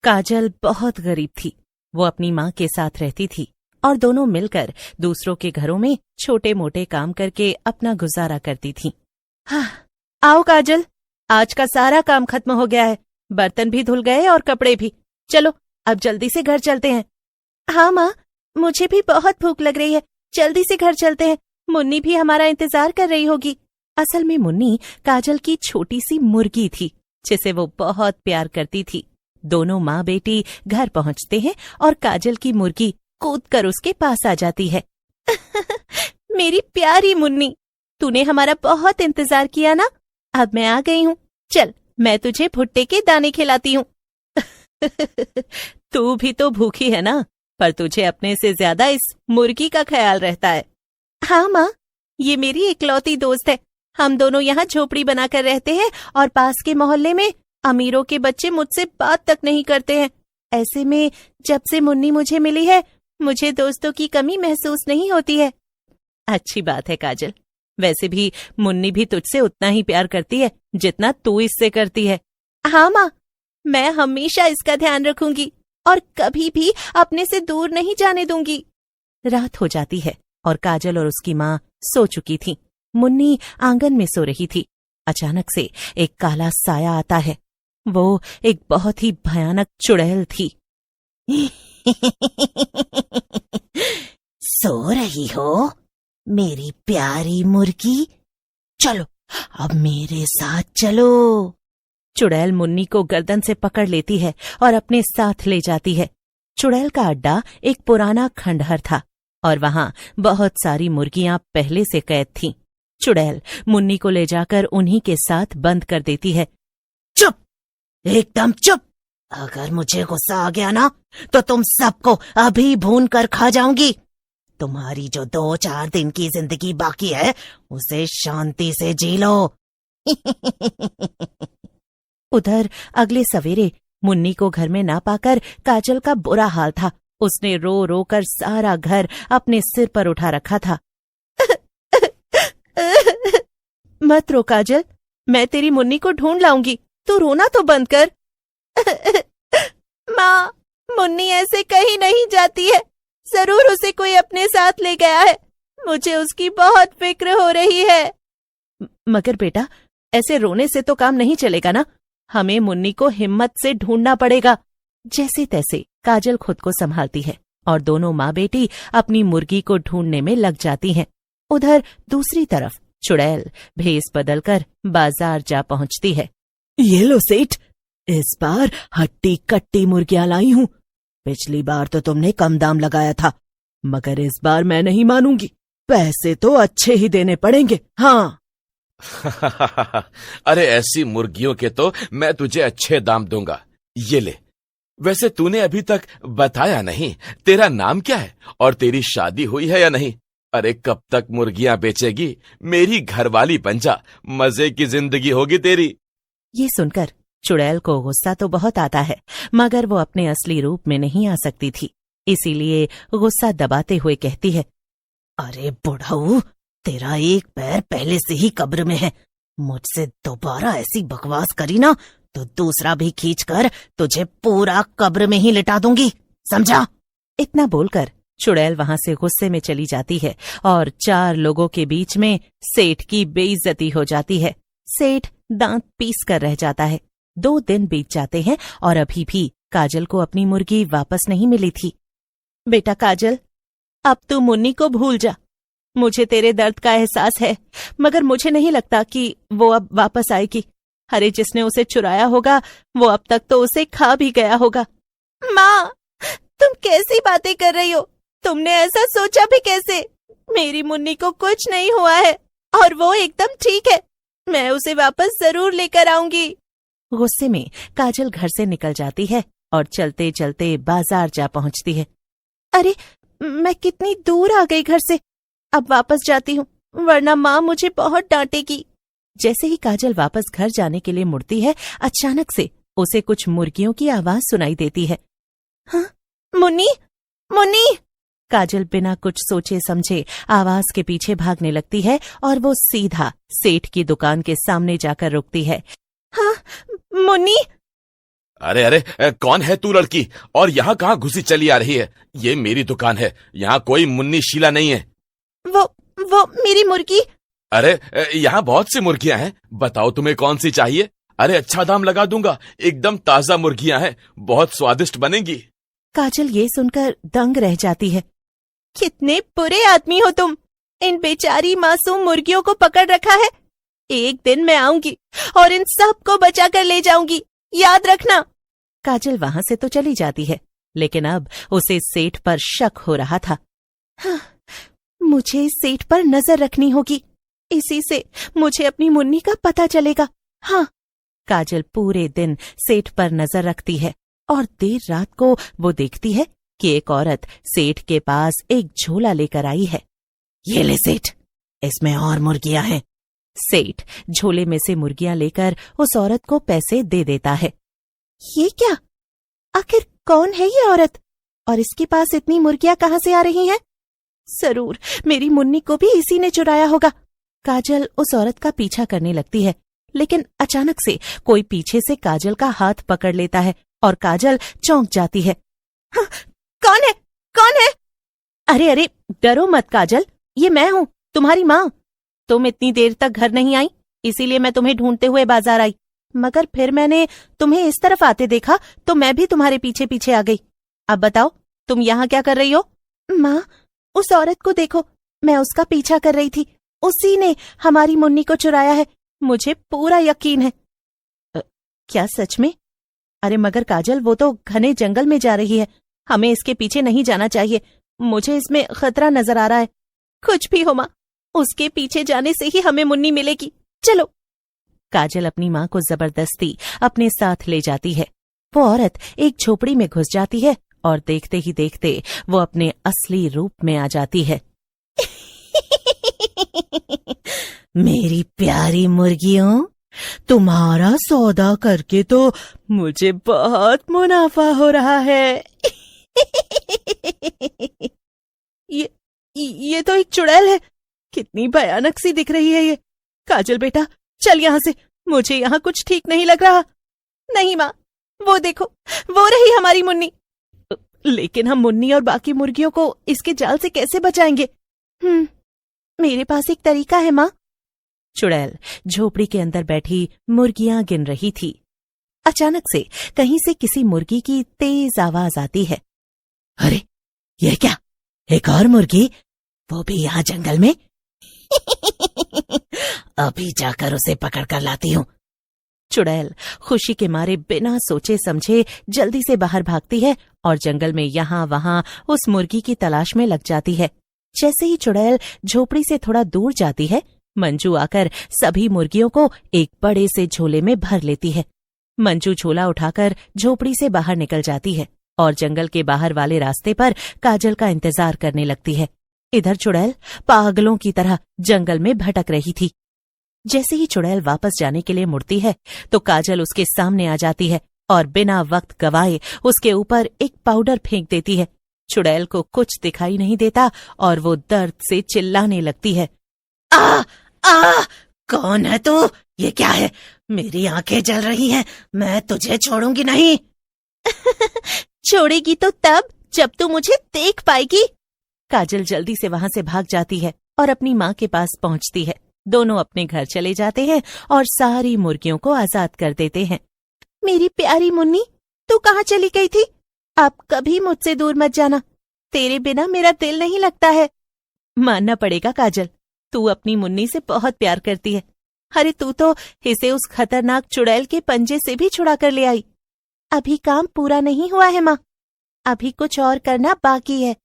काजल बहुत गरीब थी। वो अपनी माँ के साथ रहती थी और दोनों मिलकर दूसरों के घरों में छोटे मोटे काम करके अपना गुजारा करती थीं। हाँ, आओ काजल, आज का सारा काम खत्म हो गया है। बर्तन भी धुल गए और कपड़े भी। चलो अब जल्दी से घर चलते हैं। हाँ माँ, मुझे भी बहुत भूख लग रही है। जल्दी से घर चलते हैं, मुन्नी भी हमारा इंतजार कर रही होगी। असल में मुन्नी काजल की छोटी सी मुर्गी थी जिसे वो बहुत प्यार करती थी। दोनों माँ बेटी घर पहुंचते हैं और काजल की मुर्गी कूदकर उसके पास आ जाती है। मेरी प्यारी मुन्नी, तूने हमारा बहुत इंतजार किया ना। अब मैं आ गई हूँ। चल, मैं तुझे भुट्टे के दाने खिलाती हूँ। तू भी तो भूखी है ना, पर तुझे अपने से ज्यादा इस मुर्गी का ख्याल रहता है। हाँ माँ, ये मेरी इकलौती दोस्त है। हम दोनों यहाँ झोपड़ी बनाकर रहते हैं और पास के मोहल्ले में अमीरों के बच्चे मुझसे बात तक नहीं करते हैं। ऐसे में जब से मुन्नी मुझे मिली है, मुझे दोस्तों की कमी महसूस नहीं होती है। अच्छी बात है काजल। वैसे भी मुन्नी भी तुझसे उतना ही प्यार करती है जितना तू इससे करती है। हाँ माँ, मैं हमेशा इसका ध्यान रखूंगी और कभी भी अपने से दूर नहीं जाने दूंगी। रात हो जाती है और काजल और उसकी माँ सो चुकी थी। मुन्नी आंगन में सो रही थी। अचानक से एक काला साया आता है। वो एक बहुत ही भयानक चुड़ैल थी। सो रही हो मेरी प्यारी मुर्गी? चलो अब मेरे साथ चलो। चुड़ैल मुन्नी को गर्दन से पकड़ लेती है और अपने साथ ले जाती है। चुड़ैल का अड्डा एक पुराना खंडहर था और वहां बहुत सारी मुर्गियां पहले से कैद थीं। चुड़ैल मुन्नी को ले जाकर उन्हीं के साथ बंद कर देती है। चुप, एकदम चुप। अगर मुझे गुस्सा आ गया ना तो तुम सबको अभी भून कर खा जाऊंगी। तुम्हारी जो 2-4 दिन की जिंदगी बाकी है उसे शांति से जी लो। उधर अगले सवेरे मुन्नी को घर में ना पाकर काजल का बुरा हाल था। उसने रो रो कर सारा घर अपने सिर पर उठा रखा था। मत रो काजल, मैं तेरी मुन्नी को ढूंढ लाऊंगी। तू रोना तो बंद कर। माँ, मुन्नी ऐसे कहीं नहीं जाती है। जरूर उसे कोई अपने साथ ले गया है। मुझे उसकी बहुत फिक्र हो रही है। मगर बेटा, ऐसे रोने से तो काम नहीं चलेगा ना। हमें मुन्नी को हिम्मत से ढूंढना पड़ेगा। जैसे तैसे काजल खुद को संभालती है और दोनों माँ बेटी अपनी मुर्गी को ढूंढने में लग जाती हैं। उधर दूसरी तरफ चुड़ैल भेस बदलकर बाजार जा पहुंचती है। ये लो सेठ, इस बार हट्टी कट्टी मुर्गियां लाई हूँ। पिछली बार तो तुमने कम दाम लगाया था, मगर इस बार मैं नहीं मानूंगी। पैसे तो अच्छे ही देने पड़ेंगे। हाँ। अरे ऐसी मुर्गियों के तो मैं तुझे अच्छे दाम दूंगा। ये ले। वैसे तूने अभी तक बताया नहीं, तेरा नाम क्या है और तेरी शादी हुई है या नहीं? अरे कब तक मुर्गियां बेचेगी? मेरी घरवाली बन जा, मजे की जिंदगी होगी तेरी। ये सुनकर चुड़ैल को गुस्सा तो बहुत आता है, मगर वो अपने असली रूप में नहीं आ सकती थी। इसीलिए गुस्सा दबाते हुए कहती है, अरे बुढ़ऊ, तेरा एक पैर पहले से ही कब्र में है। मुझसे दोबारा ऐसी बकवास करी ना तो दूसरा भी खींचकर तुझे पूरा कब्र में ही लिटा दूंगी, समझा? इतना बोलकर चुड़ैल वहां से गुस्से में चली जाती है और 4 लोगों के बीच में सेठ की बेइज्जती हो जाती है। सेठ दांत पीस कर रह जाता है। 2 दिन बीत जाते हैं और अभी भी काजल को अपनी मुर्गी वापस नहीं मिली थी। बेटा काजल, अब तू मुन्नी को भूल जा। मुझे तेरे दर्द का एहसास है, मगर मुझे नहीं लगता कि वो अब वापस आएगी। अरे जिसने उसे चुराया होगा वो अब तक तो उसे खा भी गया होगा। माँ, तुम कैसी बातें कर रही हो? तुमने ऐसा सोचा भी कैसे? मेरी मुन्नी को कुछ नहीं हुआ है और वो एकदम ठीक है। मैं उसे वापस जरूर लेकर आऊंगी। गुस्से में काजल घर से निकल जाती है और चलते चलते बाजार जा पहुंचती है। अरे मैं कितनी दूर आ गई घर से। अब वापस जाती हूँ, वरना माँ मुझे बहुत डांटेगी। जैसे ही काजल वापस घर जाने के लिए मुड़ती है, अचानक से उसे कुछ मुर्गियों की आवाज सुनाई देती है। हाँ, मुन्नी, मुन्नी। काजल बिना कुछ सोचे समझे आवाज के पीछे भागने लगती है और वो सीधा सेठ की दुकान के सामने जाकर रुकती है। हाँ मुन्नी। अरे अरे, कौन है तू लड़की, और यहाँ कहाँ घुसी चली आ रही है? ये मेरी दुकान है, यहाँ कोई मुन्नी शीला नहीं है। वो मेरी मुर्गी। अरे यहाँ बहुत सी मुर्गियां हैं, बताओ तुम्हें कौन सी चाहिए? अरे अच्छा दाम लगा दूंगा, एकदम ताजा मुर्गियां हैं, बहुत स्वादिष्ट बनेंगी। काजल ये सुनकर दंग रह जाती है। कितने बुरे आदमी हो तुम, इन बेचारी मासूम मुर्गियों को पकड़ रखा है। एक दिन मैं आऊंगी और इन सब को बचा कर ले जाऊंगी, याद रखना। काजल वहां से तो चली जाती है, लेकिन अब उसे सेठ पर शक हो रहा था। हाँ, मुझे इस सेठ पर नजर रखनी होगी, इसी से मुझे अपनी मुन्नी का पता चलेगा। हाँ। काजल पूरे दिन सेठ पर नजर रखती है और देर रात को वो देखती है कि एक औरत सेठ के पास एक झोला लेकर आई है। ये ले सेठ, इसमें और मुर्गियां हैं। सेठ झोले में से मुर्गियां लेकर उस औरत को पैसे दे देता है। ये क्या? आखिर कौन है ये औरत और इसके पास इतनी मुर्गियां कहाँ से आ रही हैं? जरूर मेरी मुन्नी को भी इसी ने चुराया होगा। काजल उस औरत का पीछा करने लगती है, लेकिन अचानक से कोई पीछे से काजल का हाथ पकड़ लेता है और काजल चौंक जाती है। हाँ, कौन है? कौन है? अरे अरे, डरो मत काजल, ये मैं हूँ, तुम्हारी माँ। तुम इतनी देर तक घर नहीं आई, इसीलिए मैं तुम्हें ढूंढते हुए बाजार आई, मगर फिर मैंने तुम्हें इस तरफ आते देखा तो मैं भी तुम्हारे पीछे पीछे आ गई। अब बताओ, तुम यहाँ क्या कर रही हो? माँ, उस औरत को देखो, मैं उसका पीछा कर रही थी, उसी ने हमारी मुन्नी को चुराया है, मुझे पूरा यकीन है। क्या सच में? अरे मगर काजल, वो तो घने जंगल में जा रही है, हमें इसके पीछे नहीं जाना चाहिए, मुझे इसमें खतरा नजर आ रहा है। कुछ भी हो माँ, उसके पीछे जाने से ही हमें मुन्नी मिलेगी, चलो। काजल अपनी माँ को जबरदस्ती अपने साथ ले जाती है। वो औरत एक झोपड़ी में घुस जाती है और देखते ही देखते वो अपने असली रूप में आ जाती है। मेरी प्यारी मुर्गियों, तुम्हारा सौदा करके तो मुझे बहुत मुनाफा हो रहा है। ये तो एक चुड़ैल है, कितनी भयानक सी दिख रही है ये। काजल बेटा, चल यहाँ से, मुझे यहाँ कुछ ठीक नहीं लग रहा। नहीं माँ, वो देखो, वो रही हमारी मुन्नी। लेकिन हम मुन्नी और बाकी मुर्गियों को इसके जाल से कैसे बचाएंगे? मेरे पास एक तरीका है माँ। चुड़ैल झोपड़ी के अंदर बैठी मुर्गियां गिन रही थी। अचानक से कहीं से किसी मुर्गी की तेज आवाज आती है। अरे ये क्या, एक और मुर्गी, वो भी यहाँ जंगल में? अभी जाकर उसे पकड़ कर लाती हूँ। चुड़ैल खुशी के मारे बिना सोचे समझे जल्दी से बाहर भागती है और जंगल में यहाँ वहां उस मुर्गी की तलाश में लग जाती है। जैसे ही चुड़ैल झोपड़ी से थोड़ा दूर जाती है, मंजू आकर सभी मुर्गियों को एक बड़े से झोले में भर लेती है। मंजू झोला उठाकर झोपड़ी से बाहर निकल जाती है और जंगल के बाहर वाले रास्ते पर काजल का इंतजार करने लगती है। इधर चुड़ैल पागलों की तरह जंगल में भटक रही थी। जैसे ही चुड़ैल वापस जाने के लिए मुड़ती है तो काजल उसके सामने आ जाती है और बिना वक्त गवाए उसके ऊपर एक पाउडर फेंक देती है। चुड़ैल को कुछ दिखाई नहीं देता और वो दर्द से चिल्लाने लगती है। आ, कौन है तू? ये क्या है? मेरी आंखें जल रही हैं, मैं तुझे छोड़ूंगी नहीं। छोड़ेगी तो तब जब तू मुझे देख पाएगी। काजल जल्दी से वहां से भाग जाती है और अपनी माँ के पास पहुंचती है। दोनों अपने घर चले जाते हैं और सारी मुर्गियों को आजाद कर देते हैं। मेरी प्यारी मुन्नी, तू कहाँ चली गई थी? अब कभी मुझसे दूर मत जाना, तेरे बिना मेरा दिल नहीं लगता है। मानना पड़ेगा काजल, तू अपनी मुन्नी से बहुत प्यार करती है। अरे तू तो इसे उस खतरनाक चुड़ैल के पंजे से भी छुड़ा कर ले आई। अभी काम पूरा नहीं हुआ है माँ, अभी कुछ और करना बाकी है।